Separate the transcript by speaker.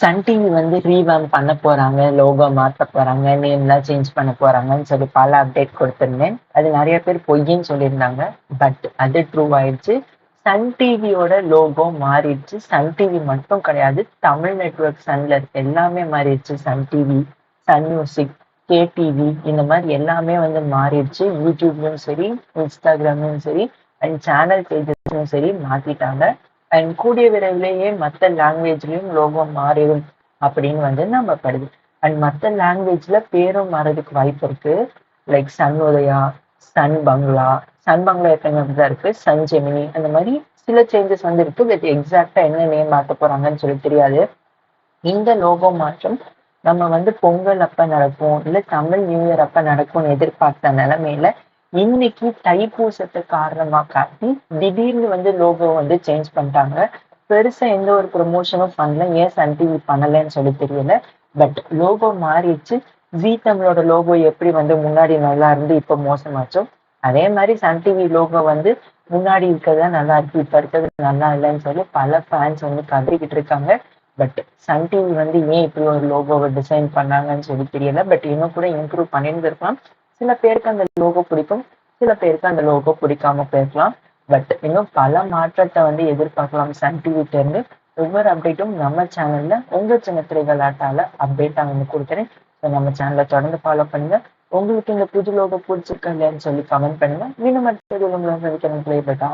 Speaker 1: Sun TV வந்து revamp பண்ண போறாங்க, லோகோ மாத்த போறாங்க, நேம்லாம் சேஞ்ச் பண்ண போறாங்கன்னு சொல்லி பல அப்டேட் குடுத்திருந்தேன். அது நெறைய பேர் பொய்ன்னு சொல்லியிருந்தாங்க. பட் அது ட்ரூ ஆயிடுச்சு. சன் டிவியோட லோகோ மாறிடுச்சு. சன் டிவி மட்டும் கிடையாது. தமிழ் நெட்வொர்க் சன்ல இருக்க எல்லாமே மாறிடுச்சு. Sun TV, Sun Music, K TV இந்த மாரி எல்லாமே வந்து மாறிடுச்சு. யூடியூப்லயும் சரி, இன்ஸ்டாகிராம்லயும் சரி அண்ட் சேனல் பேஜஸ்லயும் சரி மாத்திட்டாங்க. அண்ட் கூடிய விரைவிலேயே மத்த லாங்குவேஜ்லயும் லோகோ மாறிடும் அப்படின்னு வந்து நம்பப்படுது. அண்ட் மத்த லாங்குவேஜ்ல பேரும் மாறதுக்கு வாய்ப்பு இருக்கு. லைக் சன் உதயா, சன் பங்களா, சன் பங்களா எப்பயுமே அப்படிதான் இருக்கு. சன் ஜெமினி அந்த மாதிரி சில சேஞ்சஸ் வந்து இருக்கு. பட் எக்ஸாக்டா என்ன நேம் மாத்த போறாங்கன்னு சொல்லி தெரியாது. இந்த லோகோ மாற்றம் நம்ம வந்து பொங்கல் அப்ப நடக்கும், இல்ல தமிழ் நியூ இயர் அப்ப நடக்கும்னு எதிர்பார்த்த நிலைமையில இன்னைக்கு தைப்பூசத்தை காரணமா காட்டி திடீர்னு வந்து லோகோ வந்து சேஞ்ச் பண்ணிட்டாங்க. பெருசா எந்த ஒரு ப்ரொமோஷனும் பண்ணல. ஏன் சன் டிவி பண்ணலன்னு சொல்லி தெரியல. பட் லோகோ மாறிடுச்சு. ஜீ தமிழோட லோகோ எப்படி வந்து முன்னாடி நல்லா இருந்து இப்ப மோசமாச்சோ அதே மாதிரி சன் டிவி லோகோ வந்து முன்னாடி இருக்கிறது நல்லா இருக்கு, இப்ப இருக்கிறது நல்லா இல்லைன்னு சொல்லி பல ஃபேன்ஸ் வந்து கதறிக்கிட்டு இருக்காங்க. பட் சன் டிவி வந்து ஏன் இப்படி ஒரு லோகோவை டிசைன் பண்ணாங்கன்னு சொல்லி தெரியல. பட் இன்னும் கூட இம்ப்ரூவ் பண்ணியிருந்திருக்கலாம். சில பேருக்கு அந்த லோகோ பிடிக்கும், சில பேருக்கு அந்த லோகோ பிடிக்காம போயிருக்கலாம். பட் இன்னும் பல மாற்றத்தை வந்து எதிர்பார்க்கலாம் சன் டிவிட்ட இருந்து. ஒவ்வொரு அப்டேட்டும் நம்ம சேனல்ல உங்க சின்ன திரைகளாட்டால அப்டேட்டா வந்து கொடுக்குறேன். ஸோ நம்ம சேனலை தொடர்ந்து ஃபாலோ பண்ணுங்க. உங்களுக்கு இந்த புது லோகோ பிடிச்சிருக்கா இல்லையான்னு சொல்லி கமெண்ட் பண்ணுங்க. மீண்டும் அடுத்த வீடியோல உங்களை சந்திக்கிறேன். ப்ளே பட்டா